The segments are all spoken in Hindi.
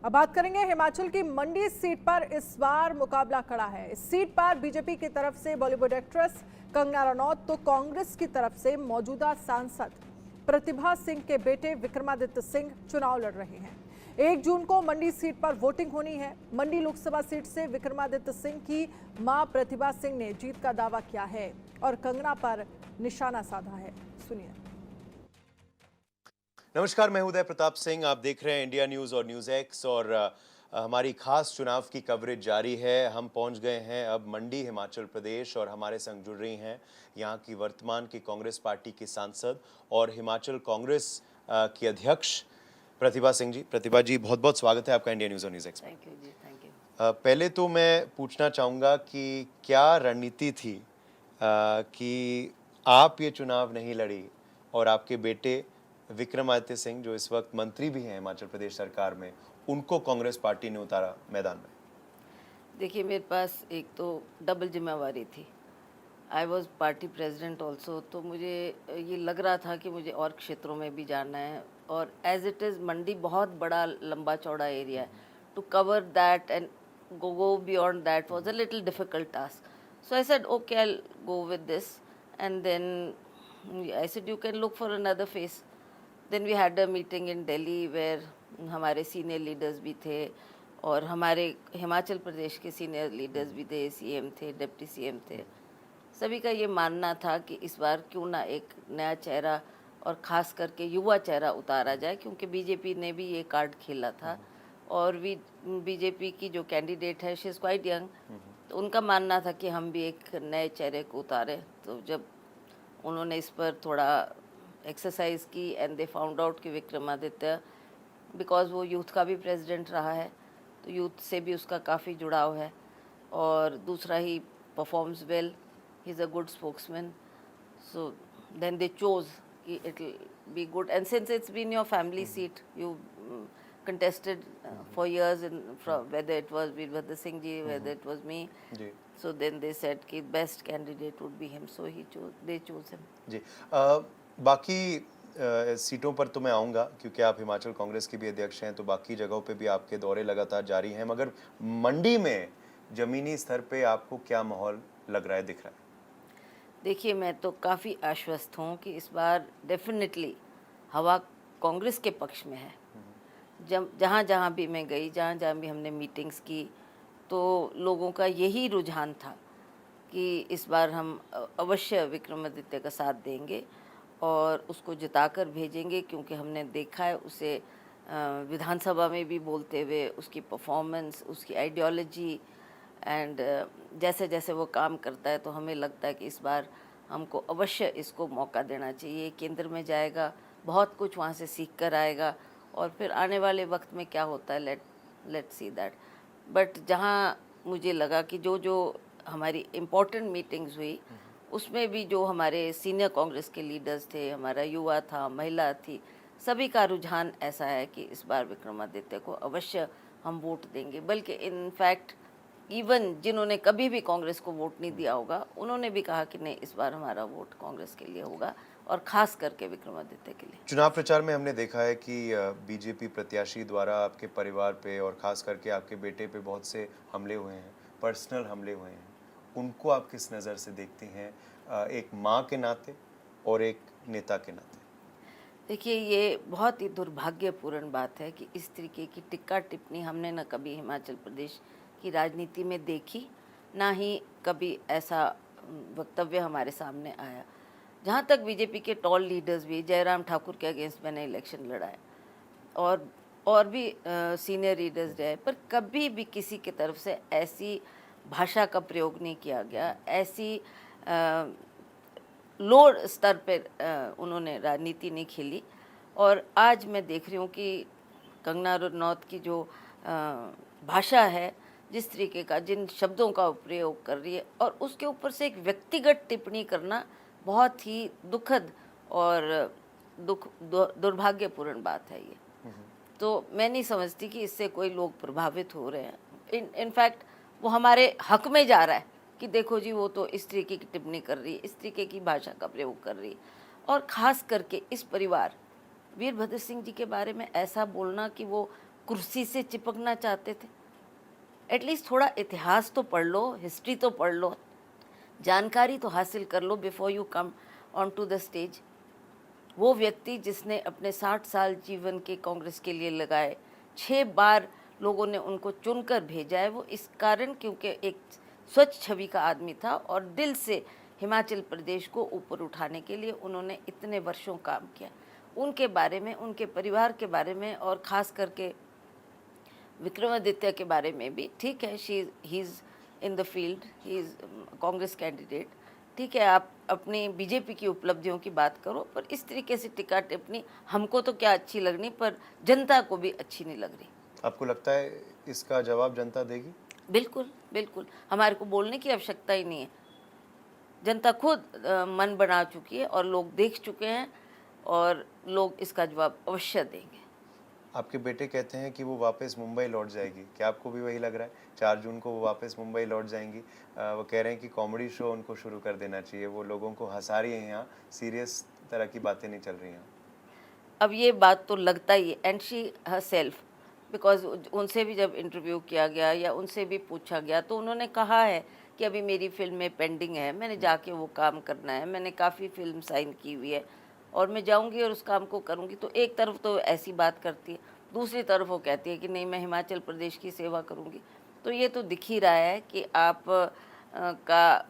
अब बात करेंगे हिमाचल की मंडी सीट पर इस बार मुकाबला खड़ा है। इस सीट पर बीजेपी की तरफ से बॉलीवुड एक्ट्रेस कंगना रनौत तो कांग्रेस की तरफ से मौजूदा सांसद प्रतिभा सिंह के बेटे विक्रमादित्य सिंह चुनाव लड़ रहे हैं। 1 जून को मंडी सीट पर वोटिंग होनी है। मंडी लोकसभा सीट से विक्रमादित्य सिंह की मां प्रतिभा सिंह ने जीत का दावा किया है और कंगना पर निशाना साधा है। सुनिए। नमस्कार, मैं उदय प्रताप सिंह। आप देख रहे हैं इंडिया न्यूज़ और न्यूज़ एक्स और हमारी खास चुनाव की कवरेज जारी है। हम पहुंच गए हैं अब मंडी हिमाचल प्रदेश और हमारे संग जुड़ रही हैं यहां की वर्तमान की कांग्रेस पार्टी की सांसद और हिमाचल कांग्रेस की अध्यक्ष प्रतिभा सिंह जी। प्रतिभा जी, बहुत बहुत स्वागत है आपका इंडिया न्यूज़ और न्यूज़ एक्स में। थैंक यू जी, थैंक यू। पहले तो मैं पूछना चाहूँगा कि क्या रणनीति थी कि आप ये चुनाव नहीं लड़ी और आपके बेटे विक्रमादित्य सिंह, जो इस वक्त मंत्री भी हैं हिमाचल प्रदेश सरकार में, उनको कांग्रेस पार्टी ने उतारा मैदान में? देखिए, मेरे पास एक तो डबल जिम्मेवारी थी। I was party president also, तो मुझे ये लग रहा था कि मुझे और क्षेत्रों में भी जाना है और एज इट इज़ मंडी बहुत बड़ा लंबा चौड़ा एरिया है। To cover that and go beyond that was a little difficult task. So I said, okay, I'll go with this. And then I said, you can look for another face. Then we had a meeting in Delhi where हमारे सीनियर लीडर्स भी थे और हमारे हिमाचल प्रदेश के सीनियर लीडर्स भी थे, सीएम थे, डिप्टी सीएम थे। सभी का ये मानना था कि इस बार क्यों ना एक नया चेहरा और ख़ास करके युवा चेहरा उतारा जाए, क्योंकि बीजेपी ने भी ये कार्ड खेला था और बीजेपी की जो कैंडिडेट है शी इज़ क्वाइट यंग, तो उनका मानना था कि हम भी एक नए चेहरे को उतारें। तो जब उन्होंने इस पर थोड़ा एक्सरसाइज की एंड दे फाउंड आउट कि विक्रमादित्य, बिकॉज वो यूथ का भी प्रेसिडेंट रहा है तो यूथ से भी उसका काफ़ी जुड़ाव है और दूसरा ही performs well, he is a good spokesman. So then they chose कि it will be good and since it's been your family seat, you contested for years in whether it was Veerbhadra Singh ji, whether it was me. So then they said कि best candidate would be him, so they chose him. जी, बाकी सीटों पर तो मैं आऊँगा क्योंकि आप हिमाचल कांग्रेस के भी अध्यक्ष हैं, तो बाकी जगहों पे भी आपके दौरे लगातार जारी हैं, मगर मंडी में ज़मीनी स्तर पे आपको क्या माहौल लग रहा है, दिख रहा है? देखिए, मैं तो काफ़ी आश्वस्त हूँ कि इस बार डेफिनेटली हवा कांग्रेस के पक्ष में है। जहाँ जहाँ भी मैं गई, जहाँ जहाँ भी हमने मीटिंग्स की, तो लोगों का यही रुझान था कि इस बार हम अवश्य विक्रमादित्य का साथ देंगे और उसको जिताकर भेजेंगे, क्योंकि हमने देखा है उसे विधानसभा में भी बोलते हुए, उसकी परफॉर्मेंस, उसकी आइडियोलॉजी एंड जैसे जैसे वो काम करता है, तो हमें लगता है कि इस बार हमको अवश्य इसको मौका देना चाहिए। केंद्र में जाएगा, बहुत कुछ वहाँ से सीख कर आएगा और फिर आने वाले वक्त में क्या होता है, लेट्स सी दैट। बट जहाँ मुझे लगा कि जो जो हमारी इम्पोर्टेंट मीटिंग्स हुई उसमें भी जो हमारे सीनियर कांग्रेस के लीडर्स थे, हमारा युवा था, महिला थी, सभी का रुझान ऐसा है कि इस बार विक्रमादित्य को अवश्य हम वोट देंगे। बल्कि इनफैक्ट इवन जिन्होंने कभी भी कांग्रेस को वोट नहीं दिया होगा, उन्होंने भी कहा कि नहीं, इस बार हमारा वोट कांग्रेस के लिए होगा और खास करके विक्रमादित्य के लिए। चुनाव प्रचार में हमने देखा है कि बीजेपी प्रत्याशी द्वारा आपके परिवार पे और खास करके आपके बेटे पे बहुत से हमले हुए हैं, पर्सनल हमले हुए हैं। उनको आप किस नज़र से देखती हैं, एक माँ के नाते और एक नेता के नाते? देखिए, ये बहुत ही दुर्भाग्यपूर्ण बात है कि इस तरीके की टिक्का टिप्पणी हमने न कभी हिमाचल प्रदेश की राजनीति में देखी, ना ही कभी ऐसा वक्तव्य हमारे सामने आया। जहाँ तक बीजेपी के टॉल लीडर्स भी, जयराम ठाकुर के अगेंस्ट मैंने इलेक्शन लड़ा है और भी सीनियर लीडर्स रहे, पर कभी भी किसी की तरफ से ऐसी भाषा का प्रयोग नहीं किया गया, ऐसी लो स्तर पर उन्होंने राजनीति नहीं खेली। और आज मैं देख रही हूँ कि कंगना रनौत की जो भाषा है, जिस तरीके का, जिन शब्दों का प्रयोग कर रही है, और उसके ऊपर से एक व्यक्तिगत टिप्पणी करना बहुत ही दुखद और दुर्भाग्यपूर्ण बात है ये। तो मैं नहीं समझती कि इससे कोई लोग प्रभावित हो रहे हैं। इनफैक्ट वो हमारे हक में जा रहा है कि देखो जी, वो तो इस तरीके की टिप्पणी कर रही है, इस तरीके की भाषा का प्रयोग कर रही है। और ख़ास करके इस परिवार वीरभद्र सिंह जी के बारे में ऐसा बोलना कि वो कुर्सी से चिपकना चाहते थे? एटलीस्ट थोड़ा इतिहास तो पढ़ लो, हिस्ट्री तो पढ़ लो, जानकारी तो हासिल कर लो before you come on to the stage. वो व्यक्ति जिसने अपने 60 साल जीवन के कांग्रेस के लिए लगाए, 6 बार लोगों ने उनको चुनकर भेजा है, वो इस कारण क्योंकि एक स्वच्छ छवि का आदमी था और दिल से हिमाचल प्रदेश को ऊपर उठाने के लिए उन्होंने इतने वर्षों काम किया। उनके बारे में, उनके परिवार के बारे में और ख़ास करके विक्रमादित्य के बारे में भी, ठीक है, he is in the field, he is Congress candidate, ठीक है, आप अपनी बीजेपी की उपलब्धियों की बात करो, पर इस तरीके से टिक्का टिप्पणी हमको तो क्या अच्छी लगनी, पर जनता को भी अच्छी नहीं लग रही। आपको लगता है इसका जवाब जनता देगी? बिल्कुल बिल्कुल, हमारे को बोलने की आवश्यकता ही नहीं है। जनता खुद मन बना चुकी है और लोग देख चुके हैं और लोग इसका जवाब अवश्य देंगे। आपके बेटे कहते हैं कि वो वापस मुंबई लौट जाएगी, क्या आपको भी वही लग रहा है? 4 जून को वो वापस मुंबई लौट जाएंगी। वो कह रहे हैं कि कॉमेडी शो उनको शुरू कर देना चाहिए, वो लोगों को हंसा रही हैं, यहाँ सीरियस तरह की बातें नहीं चल रही हैं। अब ये बात तो लगता ही है, एंड शी हरसेल्फ, बिकॉज उनसे भी जब इंटरव्यू किया गया या उनसे भी पूछा गया तो उन्होंने कहा है कि अभी मेरी फिल्में पेंडिंग है, मैंने जाके वो काम करना है, मैंने काफ़ी फिल्म साइन की हुई है और मैं जाऊंगी और उस काम को करूंगी। तो एक तरफ तो ऐसी बात करती है, दूसरी तरफ वो कहती है कि नहीं, मैं हिमाचल प्रदेश की सेवा करूंगी। तो ये तो दिख ही रहा है कि आप का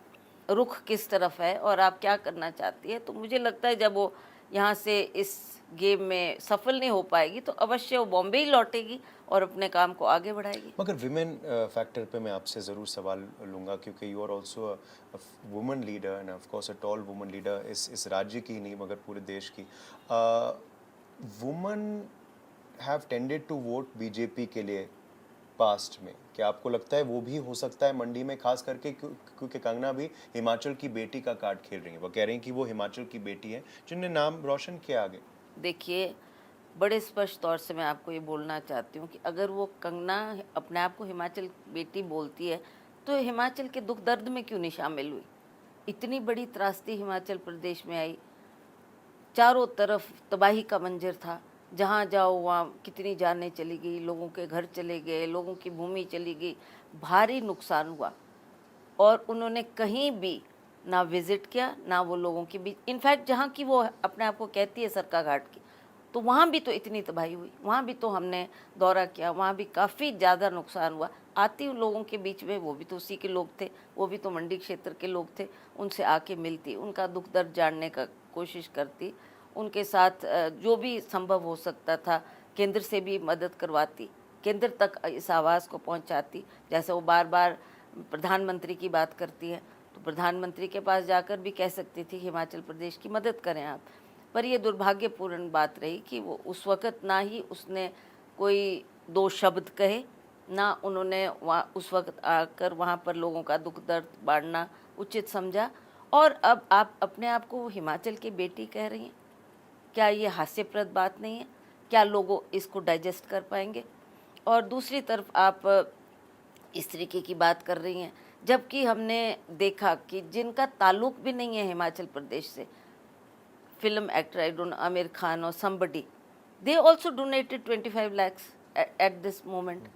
रुख किस तरफ है और आप क्या करना चाहती है। तो मुझे लगता है जब वो यहाँ से इस गेम में सफल नहीं हो पाएगी तो अवश्य वो बॉम्बे ही लौटेगी और अपने काम को आगे बढ़ाएगी। मगर विमेन फैक्टर पे मैं आपसे ज़रूर सवाल लूँगा, क्योंकि you are also a woman leader and of course a tall woman leader इस राज्य की ही नहीं मगर पूरे देश की। Woman have tended to vote BJP के लिए पास्ट में, क्या आपको लगता है वो भी हो सकता है मंडी में, खास करके क्योंकि कंगना भी हिमाचल की बेटी का कार्ड खेल रही है, वो कह रही हैं कि वो हिमाचल की बेटी है जिन्होंने नाम रोशन किया आगे। देखिए, बड़े स्पष्ट तौर से मैं आपको ये बोलना चाहती हूँ कि अगर वो कंगना अपने आप को हिमाचल बेटी बोलती है तो हिमाचल के दुख दर्द में क्यों नहीं शामिल हुई? इतनी बड़ी त्रासदी हिमाचल प्रदेश में आई, चारों तरफ तबाही का मंजर था, जहाँ जाओ वहाँ कितनी जानें चली गई, लोगों के घर चले गए, लोगों की भूमि चली गई, भारी नुकसान हुआ और उन्होंने कहीं भी ना विजिट किया, ना वो लोगों के बीच। इनफैक्ट जहाँ की वो अपने आप को कहती है सरकाघाट की, तो वहाँ भी तो इतनी तबाही हुई, वहाँ भी तो हमने दौरा किया, वहाँ भी काफ़ी ज़्यादा नुकसान हुआ। आती उन लोगों के बीच में, वो भी तो उसी के लोग थे, वो भी तो मंडी क्षेत्र के लोग थे, उनसे आके मिलती, उनका दुख दर्द जानने का कोशिश करती, उनके साथ जो भी संभव हो सकता था केंद्र से भी मदद करवाती, केंद्र तक इस आवाज़ को पहुंचाती। जैसे वो बार बार प्रधानमंत्री की बात करती है तो प्रधानमंत्री के पास जाकर भी कह सकती थी हिमाचल प्रदेश की मदद करें आप। पर ये दुर्भाग्यपूर्ण बात रही कि वो उस वक़्त ना ही उसने कोई 2 शब्द कहे, ना उन्होंने वहाँ उस वक़्त आकर वहाँ पर लोगों का दुख दर्द बांटना उचित समझा। और अब आप अपने आप को हिमाचल की बेटी कह रही हैं, क्या ये हास्यप्रद बात नहीं है? क्या लोग इसको डाइजेस्ट कर पाएंगे? और दूसरी तरफ आप इस तरीके की बात कर रही हैं, जबकि हमने देखा कि जिनका ताल्लुक भी नहीं है हिमाचल प्रदेश से, film actor, I don't know, Aamir Khan और somebody, they also donated 25 lakhs at this moment।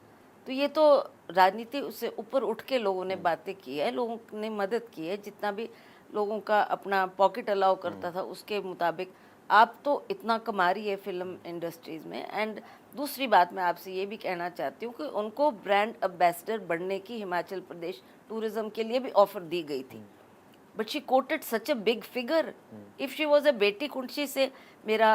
तो ये तो राजनीति उससे ऊपर उठ के लोगों ने बातें की है, लोगों ने मदद की है, जितना भी लोगों का अपना पॉकेट अलाउ करता था उसके मुताबिक। आप तो इतना कमा रही है फिल्म इंडस्ट्रीज़ में। एंड दूसरी बात मैं आपसे ये भी कहना चाहती हूँ कि उनको ब्रांड एम्बेसडर बनने की हिमाचल प्रदेश टूरिज्म के लिए भी ऑफर दी गई थी, but she coated such a big figure. If she was a बेटी कुंडशी से मेरा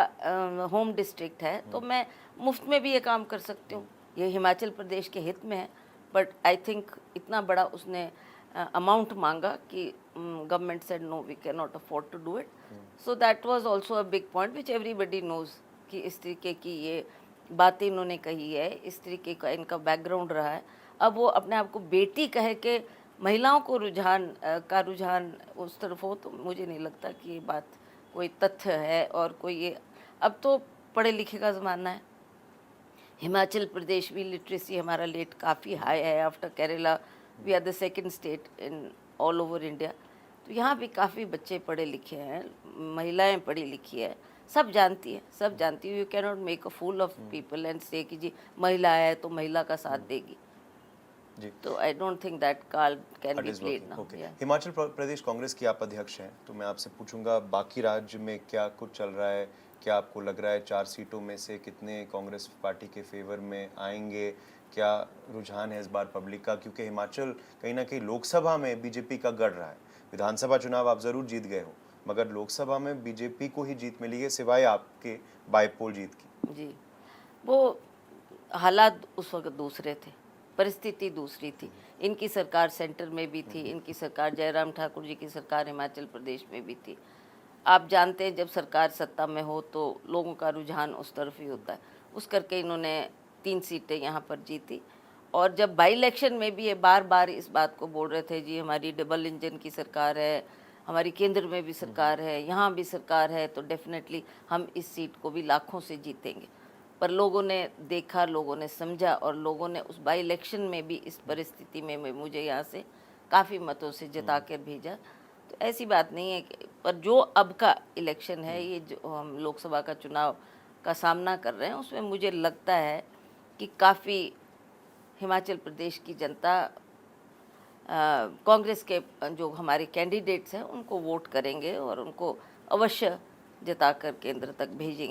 होम डिस्ट्रिक्ट है तो मैं मुफ्त में भी ये काम कर सकती हूँ, ये हिमाचल प्रदेश के हित में है। बट आई थिंक इतना बड़ा उसने अमाउंट मांगा कि government said no, we can not afford to do it. So that was also a big point which everybody knows कि इस तरीके की ये बातें इन्होंने कही है, इस तरीके का इनका बैकग्राउंड रहा है। अब वो अपने आप को बेटी कह के महिलाओं को रुझान उस तरफ हो, तो मुझे नहीं लगता कि ये बात कोई तथ्य है। और कोई ये, अब तो पढ़े लिखे का ज़माना है, हिमाचल प्रदेश भी लिटरेसी हमारा रेट काफ़ी हाई है, after Kerala we are the second state in all over India. तो यहाँ भी काफ़ी बच्चे पढ़े लिखे हैं, महिलाएं पढ़ी लिखी है, सब जानती है, सब जानती है। You can not make a fool of people and से कि जी महिला है तो महिला का साथ देगी। जी तो I don't think that card can That be is played working. Now. Okay. Himachal Pradesh Congress की आप अध्यक्ष हैं, तो मैं आपसे पूछूंगा बाकी राज्य में क्या कुछ चल रहा है, क्या आपको लग रहा है 4 सीटों में से कितने कांग्रेस पार्टी के फेवर में आएंगे, क्या रुझान है इस बार पब्लिक का, क्योंकि हिमाचल कहीं ना कहीं लोकसभा में बीजेपी का गढ़ रहा है। विधानसभा चुनाव आप जरूर जीत गए हो, मगर लोकसभा में बीजेपी को ही जीत मिली है सिवाय आपके बाईपोल जीत की। जी, वो हालात उस वक्त दूसरे थे, परिस्थिति दूसरी थी। इनकी सरकार सेंटर में भी थी, इनकी सरकार जयराम ठाकुर जी की सरकार हिमाचल प्रदेश में भी थी। आप जानते हैं जब सरकार सत्ता में हो तो लोगों का रुझान उस तरफ ही होता है। उस करके इन्होंने 3 सीटें यहाँ पर जीती। और जब बाई इलेक्शन में भी ये बार बार इस बात को बोल रहे थे, जी हमारी डबल इंजन की सरकार है, हमारी केंद्र में भी सरकार है, यहाँ भी सरकार है, तो डेफिनेटली हम इस सीट को भी लाखों से जीतेंगे। पर लोगों ने देखा, लोगों ने समझा और लोगों ने उस बाई इलेक्शन में भी इस परिस्थिति में मुझे यहाँ से काफ़ी मतों से जिता कर भेजा। तो ऐसी बात नहीं है पर जो अब का इलेक्शन है, ये जो हम लोकसभा का चुनाव का सामना कर रहे हैं, उसमें मुझे लगता है कि काफ़ी हिमाचल प्रदेश की जनता कांग्रेस के जो हमारे कैंडिडेट्स हैं उनको वोट करेंगे और उनको अवश्य जिताकर केंद्र तक भेजेंगे।